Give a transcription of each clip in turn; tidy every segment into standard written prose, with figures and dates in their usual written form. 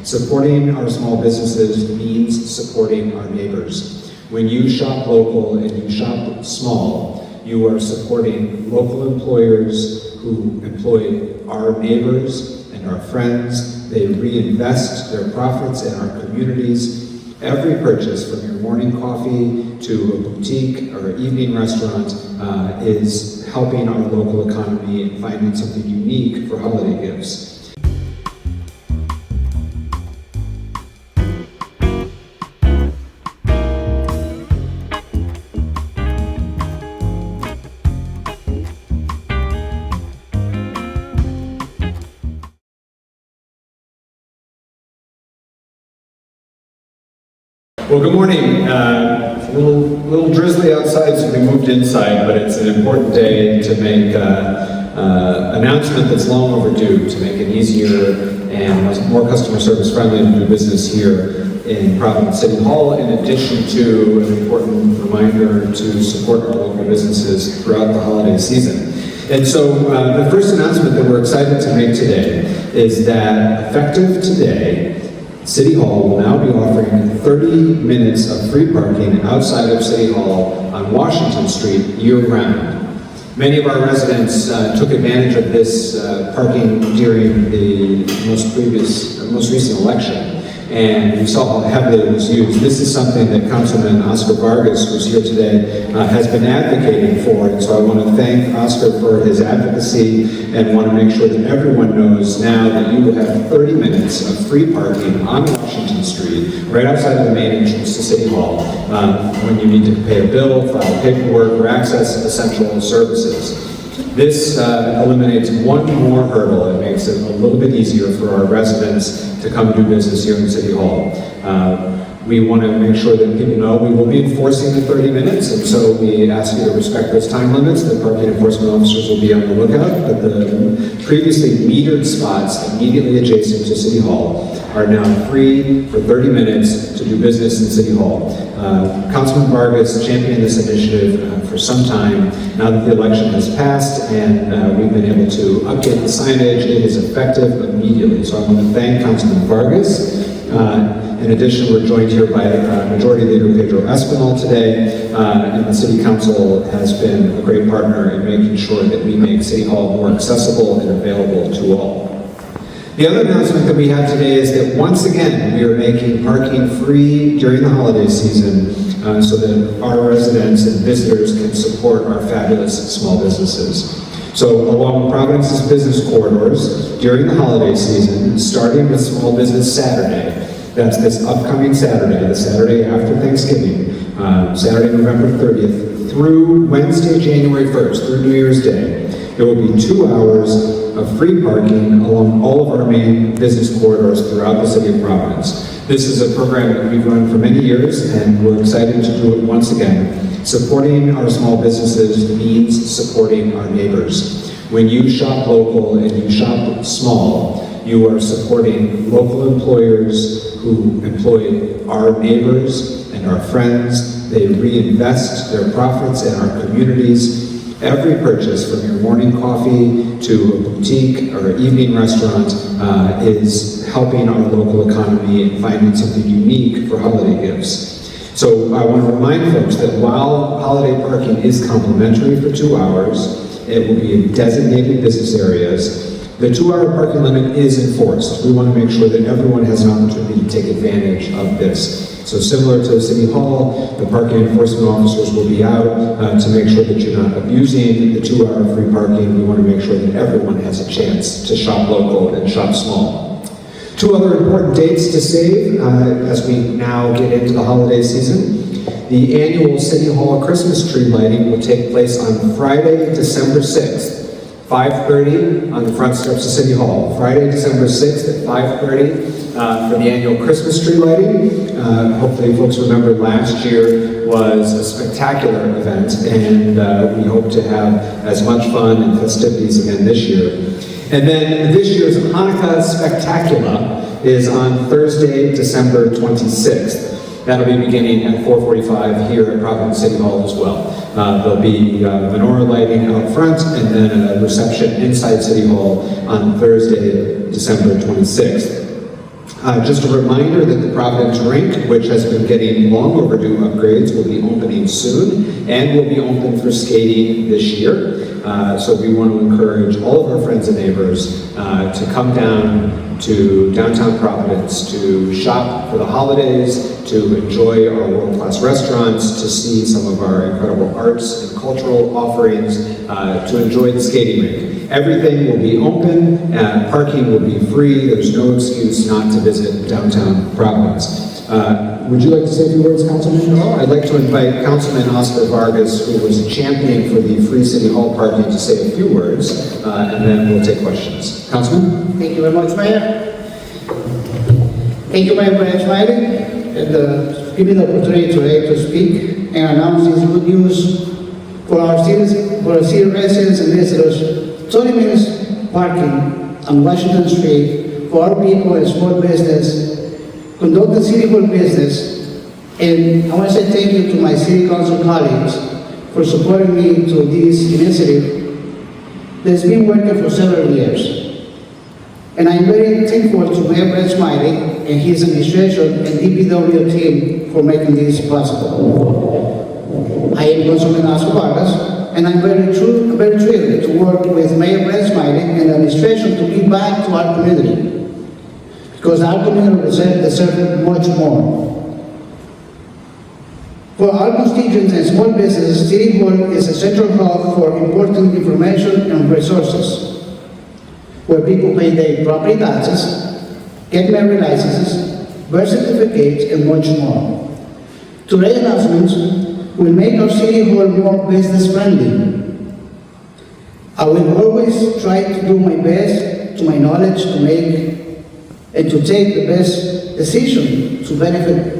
Supporting our small businesses means supporting our neighbors. When you shop local and you shop small, you are supporting local employers who employ our neighbors and our friends. They reinvest their profits in our communities. Every purchase, from your morning coffee to a boutique or evening restaurant, is helping our local economy and finding something unique for holiday gifts. Well, good morning. It's a little drizzly outside, so we moved inside, but it's an important day to make an announcement that's long overdue, to make it easier and more customer service friendly to do business here in Providence City Hall, in addition to an important reminder to support our local businesses throughout the holiday season. And so the first announcement that we're excited to make today is that effective today, City Hall will now be offering 30 minutes of free parking outside of City Hall on Washington Street year-round. Many of our residents took advantage of this parking during the most recent election, and we saw how heavily it was used. This is something that Councilman Oscar Vargas, who's here today, has been advocating for, and so I want to thank Oscar for his advocacy and want to make sure that everyone knows now that you will have 30 minutes of free parking on Washington Street, right outside of the main entrance to City Hall, when you need to pay a bill, file paperwork, or access essential services. This eliminates one more hurdle and makes it a little bit easier for our residents to come do business here in City Hall. We want to make sure that people know we will be enforcing the 30 minutes, and so we ask you to respect those time limits. The parking enforcement officers will be on the lookout, but the previously metered spots immediately adjacent to City Hall are now free for 30 minutes to do business in City Hall. Councilman Vargas championed this initiative for some time. Now that the election has passed and we've been able to update the signage, it is effective immediately. So I want to thank Councilman Vargas. In addition, we're joined here by Majority Leader Pedro Espinal today, and the City Council has been a great partner in making sure that we make City Hall more accessible and available to all. The other announcement that we have today is that once again we are making parking free during the holiday season so that our residents and visitors can support our fabulous small businesses. So along Providence's business corridors during the holiday season, starting with Small Business Saturday, that's this upcoming Saturday, the Saturday after Thanksgiving, Saturday, November 30th, through Wednesday, January 1st, through New Year's Day, there will be 2 hours of free parking along all of our main business corridors throughout the city of Providence. This is a program that we've run for many years, and we're excited to do it once again. Supporting our small businesses means supporting our neighbors. When you shop local and you shop small, you are supporting local employers who employ our neighbors and our friends. They reinvest their profits in our communities. Every purchase, from your morning coffee to a boutique or an evening restaurant, is helping our local economy and finding something unique for holiday gifts. So I want to remind folks that while holiday parking is complimentary for 2 hours, it will be in designated business areas. The 2-hour parking limit is enforced. We want to make sure that everyone has an opportunity to take advantage of this. So similar to City Hall, the parking enforcement officers will be out to make sure that you're not abusing the 2-hour free parking. We want to make sure that everyone has a chance to shop local and shop small. 2 other important dates to save as we now get into the holiday season. The annual City Hall Christmas tree lighting will take place on Friday, December 6th. 5:30 on the front steps of City Hall. Friday, December 6th at 5:30 for the annual Christmas tree lighting. Hopefully folks remember last year was a spectacular event, and we hope to have as much fun and festivities again this year. And then this year's Hanukkah Spectacular is on Thursday, December 26th. That'll be beginning at 4:45 here at Providence City Hall as well. There'll be menorah lighting out front and then a reception inside City Hall on Thursday, December 26th. Just a reminder that the Providence rink, which has been getting long overdue upgrades, will be opening soon and will be open for skating this year. So we want to encourage all of our friends and neighbors to come down to downtown Providence to shop for the holidays, to enjoy our world-class restaurants, to see some of our incredible arts and cultural offerings, to enjoy the skating rink. Everything will be open, parking will be free, there's no excuse not to visit downtown Providence. Would you like to say a few words, Councilman? Sure. I'd like to invite Councilman Oscar Vargas, who was championing for the free City Hall parking, to say a few words, and then we'll take questions. Councilman? Thank you very much, Mayor. Thank you, Mayor Smiley, and give me the opportunity today to speak and announce this good news for our city residents and visitors. 20 minutes parking on Washington Street for our people and small business, conduct the city hall business, and I want to say thank you to my city council colleagues for supporting me to this initiative that's been working for several years. And I'm very thankful to Mayor Smiley and his administration and DPW team for making this possible. I am Councilman Oscar Vargas, and I'm very thrilled to work with Mayor Smiley and the administration to give back to our community, because our community deserves much more. For our constituents and small businesses, City Hall is a central hub for important information and resources, where people pay their property taxes, get marriage licenses, birth certificates, and much more. Today's announcements will make our City Hall more business friendly. I will always try to do my best to my knowledge to make and to take the best decision to benefit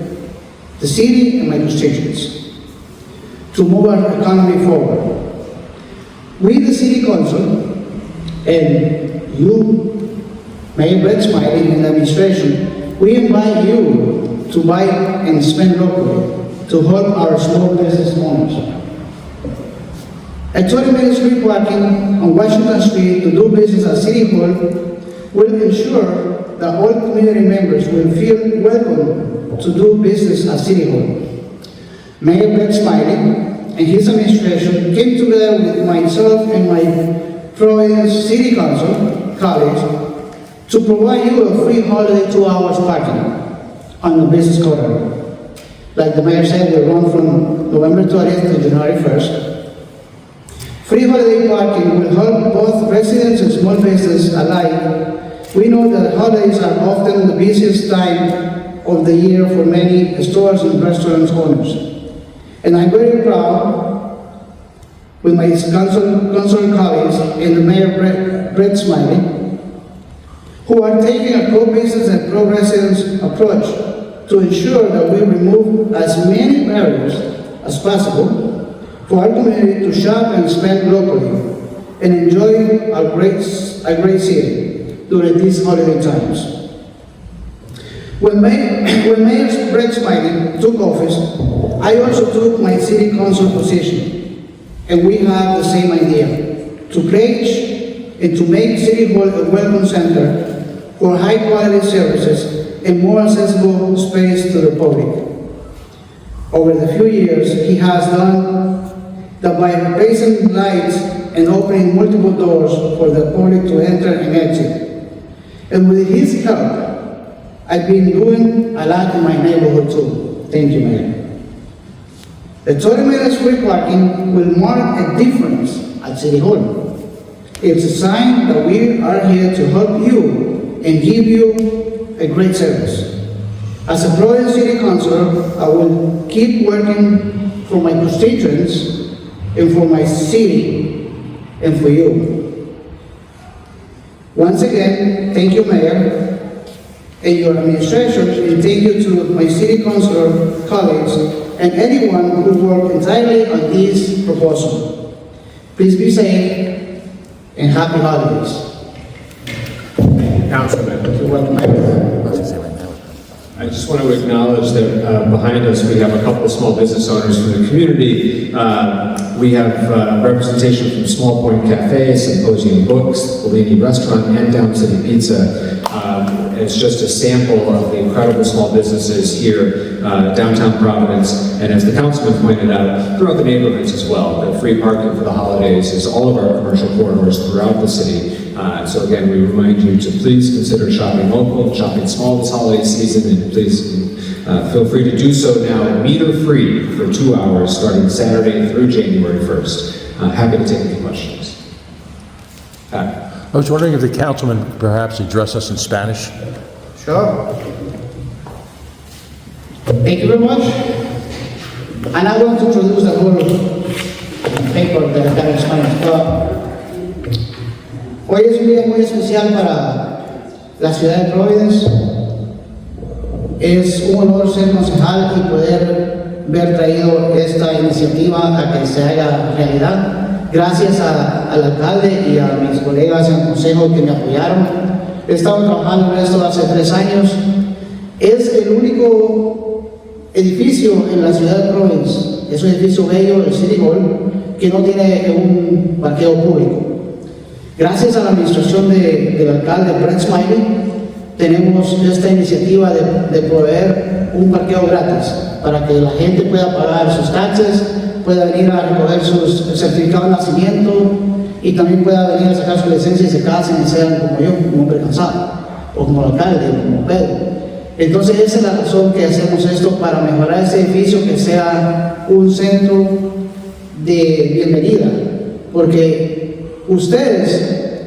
the city and my constituents, to move our economy forward. We, the City Council, and you, Mayor Smiley and the administration, we invite you to buy and spend locally to help our small business owners. A 20-minute street parking on Washington Street to do business at City Hall will ensure that all community members will feel welcome to do business at City Hall. Mayor Smiley and his administration came together with myself and my Providence City Council colleagues to provide you a free holiday 2 hours parking on the business corridor. Like the mayor said, we run from November 20th to January 1st. Free holiday parking will help both residents and small businesses alike. We know that holidays are often the busiest time of the year for many stores and restaurant owners. And I'm very proud with my council colleagues and the Mayor Smiley, who are taking a pro-business and pro-residents approach to ensure that we remove as many barriers as possible for our community to shop and spend locally and enjoy our great city during these holiday times. When Mayor Smiley took office, I also took my city council position, and we have the same idea, to pledge and to make City Hall a welcome center for high-quality services and more accessible space to the public. Over the few years, he has done that by replacing lights and opening multiple doors for the public to enter and exit. And with his help, I've been doing a lot in my neighborhood too. Thank you, Mayor. The 20-minute free parking will mark a difference at City Hall. It's a sign that we are here to help you and give you a great service. As a Providence City Councilor, I will keep working for my constituents and for my city and for you. Once again, thank you, Mayor, and your administration, and thank you to my City Councilor colleagues and anyone who worked entirely on this proposal. Please be safe and happy holidays. Councilman. You're welcome, Mayor. I just want to acknowledge that behind us we have a couple of small business owners from the community. We have representation from Small Point Cafe, Symposium Books, Bellini Restaurant, and Down City Pizza. it's just a sample of the incredible small businesses here, downtown Providence, and as the councilman pointed out, throughout the neighborhoods as well. The free parking for the holidays is all of our commercial corridors throughout the city. So again, we remind you to please consider shopping local, shopping small this holiday season, and please feel free to do so now, meter-free for 2 hours, starting Saturday through January 1st. Happy to take any questions. Pat. I was wondering if the councilman could perhaps address us in Spanish. Sure. Thank you very much. And I want to introduce the whole paper that I have in Spanish. Hoy es un día muy especial para la ciudad de Providence. Es un honor ser concejal y poder ver traído esta iniciativa a que se haga realidad. Gracias al alcalde y a mis colegas en el consejo que me apoyaron. He estado trabajando en esto hace 3 años. Es el único edificio en la ciudad de Providence, es un edificio bello, el City Hall, que no tiene un parqueo público. Gracias a la administración del alcalde Smiley, tenemos esta iniciativa de proveer un parqueo gratis para que la gente pueda pagar sus taxes, pueda venir a recoger sus certificados de nacimiento y también pueda venir a sacar su licencia y se casen y sean como yo, un hombre cansado, o como el alcalde, o como Pedro. Entonces esa es la razón que hacemos esto, para mejorar este edificio, que sea un centro de bienvenida, porque ustedes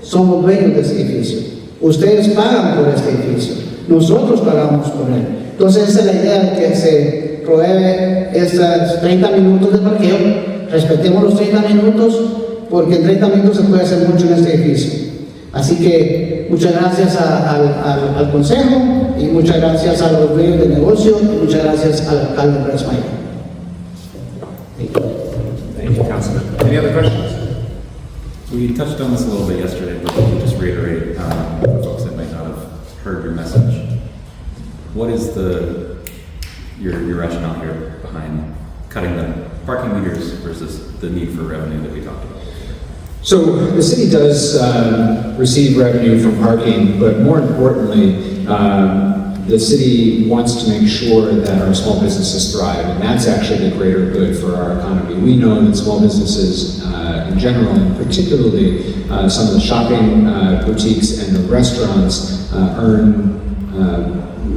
son los dueños de este edificio, ustedes pagan por este edificio, nosotros pagamos por él. Entonces esa es la idea, de que se provee estos 30 minutos de parqueo. Respetemos los 30 minutos, porque en 30 minutos se puede hacer mucho en este edificio. Así que muchas gracias al consejo, y muchas gracias a los dueños de negocio, y muchas gracias al alcalde Smiley. Thank you, Councilman. Any other questions? We touched on this a little bit yesterday, but can you just reiterate for folks that might not have heard your message? What is your rationale here behind cutting the parking meters versus the need for revenue that we talked about? So the city does receive revenue from parking, but more importantly, the city wants to make sure that our small businesses thrive, and that's actually the greater good for our economy. We know that small businesses in general, and particularly some of the shopping boutiques and the restaurants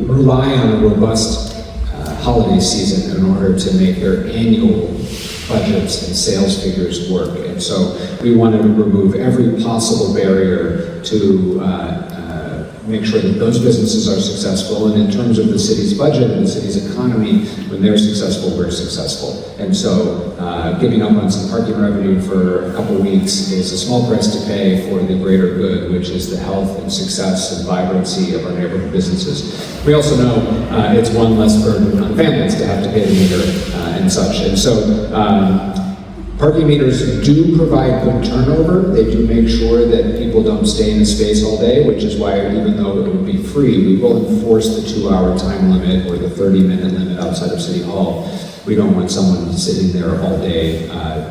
rely on a robust holiday season in order to make their annual budgets and sales figures work. And so we wanted to remove every possible barrier to make sure that those businesses are successful. And in terms of the city's budget and the city's economy, when they're successful, we're successful. And so giving up on some parking revenue for a couple of weeks is a small price to pay for the greater good, which is the health and success and vibrancy of our neighborhood businesses. We also know it's one less burden on families to have to pay the meter and such. And so parking meters do provide good turnover. They do make sure that people don't stay in the space all day, which is why, even though it would be free, we will enforce the 2-hour time limit or the 30-minute limit outside of City Hall. We don't want someone sitting there all day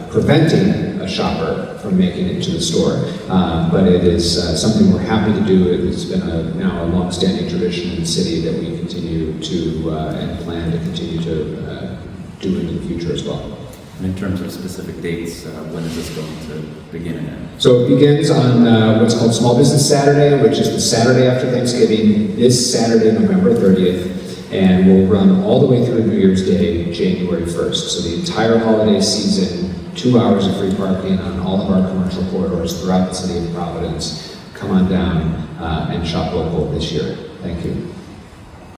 preventing a shopper from making it to the store. But it is something we're happy to do. It's been now a long-standing tradition in the city that we continue to and plan to continue to do into the future as well. And in terms of specific dates, when is this going to begin and end? So it begins on what's called Small Business Saturday, which is the Saturday after Thanksgiving, this Saturday, November 30th, and will run all the way through New Year's Day, January 1st. So the entire holiday season, 2 hours of free parking on all of our commercial corridors throughout the city of Providence. Come on down and shop local this year. Thank you.